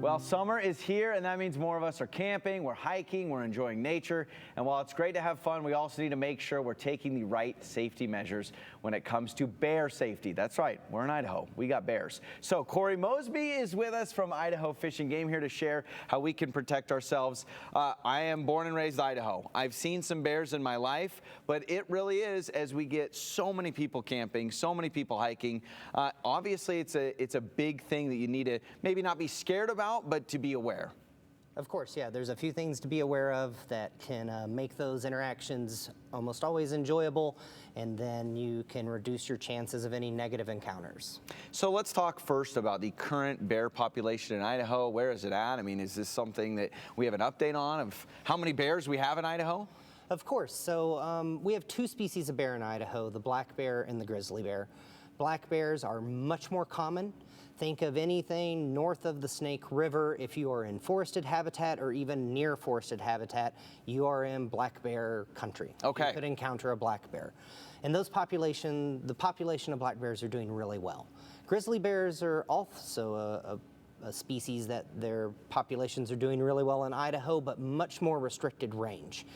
Well, summer is here, and that means more of us are camping, we're hiking, we're enjoying nature. And while it's great to have fun, we also need to make sure we're taking the right safety measures when it comes to bear safety. That's right, we're in Idaho. We got bears. So Corey Mosby is with us from Idaho Fish and Game here to share how we can protect ourselves. I am born and raised Idaho. I've seen some bears in my life, but it really is, as we get so many people camping, so many people hiking, obviously it's a big thing that you need to maybe not be scared about, but to be aware. Of course, yeah, there's a few things to be aware of that can make those interactions almost always enjoyable, and then you can reduce your chances of any negative encounters. So let's talk first about the current bear population in Idaho. Where is it at? I mean, is this something that we have an update on of how many bears we have in Idaho? Of course, so we have two species of bear in Idaho, the black bear and the grizzly bear. Black bears are much more common. Think of anything north of the Snake River. If you are in forested habitat or even near forested habitat, you are in black bear country. Okay. You could encounter a black bear. And the population of black bears are doing really well. Grizzly bears are also a species that their populations are doing really well in Idaho, but much more restricted range.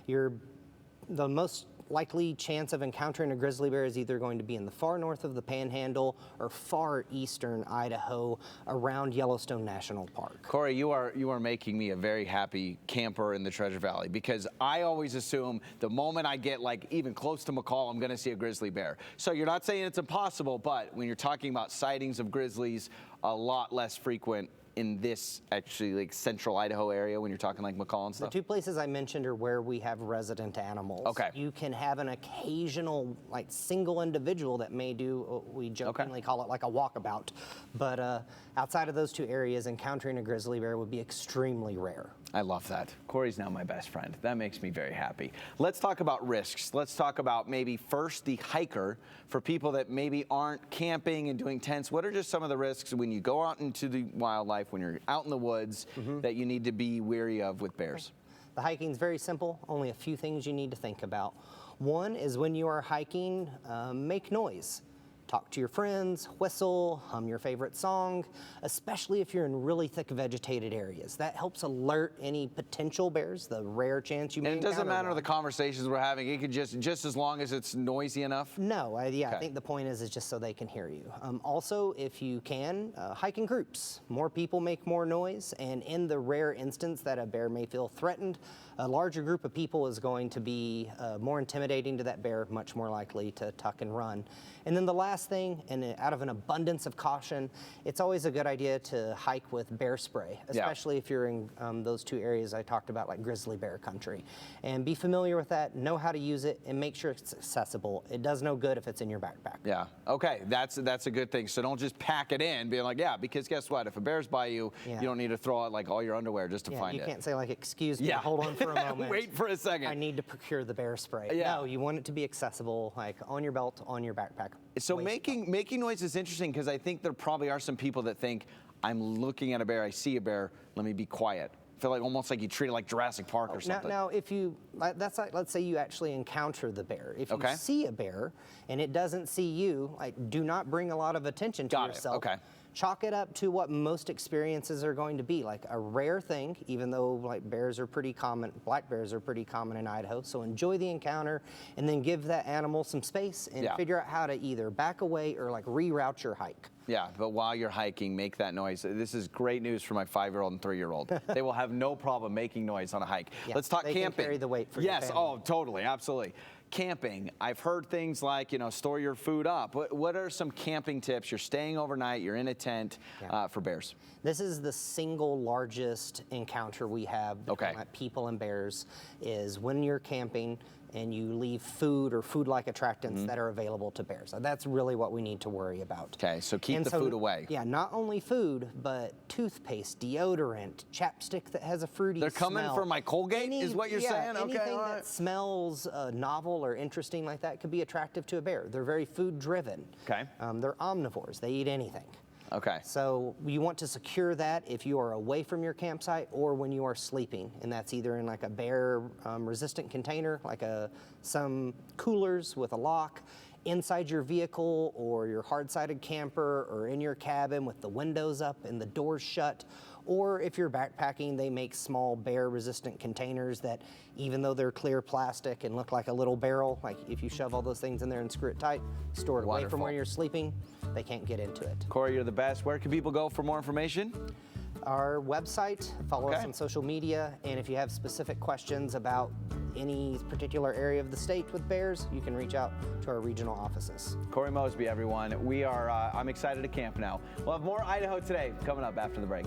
The most likely chance of encountering a grizzly bear is either going to be in the far north of the Panhandle or far eastern Idaho around Yellowstone National Park. Corey, you are making me a very happy camper in the Treasure Valley, because I always assume the moment I get like even close to McCall, I'm going to see a grizzly bear. So you're not saying it's impossible, but when you're talking about sightings of grizzlies, a lot less frequent in this actually like central Idaho area when you're talking like McCall and stuff? The two places I mentioned are where we have resident animals. Okay. You can have an occasional like single individual that may do, we jokingly call it like a walkabout. But outside of those two areas, encountering a grizzly bear would be extremely rare. I love that. Corey's now my best friend. That makes me very happy. Let's talk about risks. Let's talk about maybe first the hiker. For people that maybe aren't camping and doing tents, what are just some of the risks when you go out into the wildlife, when you're out in the woods, that you need to be wary of with bears? The hiking's very simple, only a few things you need to think about. One is when you are hiking, make noise. Talk to your friends, whistle, hum your favorite song, especially if you're in really thick vegetated areas. That helps alert any potential bears, the rare chance you may encounter. And it doesn't matter the conversations we're having, it could just as long as it's noisy enough? No, I think the point is just so they can hear you. Also, if you can, hike in groups. More people make more noise, and in the rare instance that a bear may feel threatened, a larger group of people is going to be more intimidating to that bear, much more likely to tuck and run. And then the last thing, and out of an abundance of caution, it's always a good idea to hike with bear spray, especially if you're in those two areas I talked about, like grizzly bear country. And be familiar with that, know how to use it, and make sure it's accessible. It does no good if it's in your backpack. Yeah, okay, that's a good thing. So don't just pack it in, being like, yeah, because guess what? If a bear's by you, you don't need to throw out like all your underwear just to find it. You can't say like, excuse me, hold on for a moment. Wait for a second. I need to procure the bear spray. No, you want it to be accessible, like on your belt, on your backpack. So making noise is interesting, because I think there probably are some people that think, I'm looking at a bear, I see a bear, let me be quiet. I feel like almost like you treat it like Jurassic Park or something. Now, if you, that's like, let's say you actually encounter the bear. If you see a bear and it doesn't see you, like, do not bring a lot of attention to yourself. Okay. Chalk it up to what most experiences are going to be, like a rare thing, even though like bears are pretty common, black bears are pretty common in Idaho. So enjoy the encounter and then give that animal some space and figure out how to either back away or like reroute your hike. Yeah, but while you're hiking, make that noise. This is great news for my 5-year-old and 3-year-old. They will have no problem making noise on a hike. Let's talk camping. They can carry the weight for your family. Oh, totally, absolutely. Camping, I've heard things like, store your food up. What are some camping tips? You're staying overnight, you're in a tent for bears. This is the single largest encounter we have between people and bears, is when you're camping and you leave food or food-like attractants that are available to bears. So that's really what we need to worry about. Okay, so keep the food away. Yeah, not only food, but toothpaste, deodorant, chapstick that has a fruity smell. They're coming for my Colgate, is what you're saying? Anything Okay, that smells novel or interesting like that could be attractive to a bear. They're very food-driven. Okay. They're omnivores. They eat anything. Okay. So you want to secure that if you are away from your campsite or when you are sleeping, and that's either in like a bear resistant container, like some coolers with a lock, inside your vehicle or your hard-sided camper or in your cabin with the windows up and the doors shut. Or if you're backpacking, they make small bear-resistant containers that, even though they're clear plastic and look like a little barrel, like if you shove all those things in there and screw it tight, store it away from Wonderful. where you're sleeping, they can't get into it. Corey, you're the best. Where can people go for more information? Our website, follow us Okay. on social media, and if you have specific questions about any particular area of the state with bears, you can reach out to our regional offices. Corey Mosby, everyone. I'm excited to camp now. We'll have more Idaho Today coming up after the break.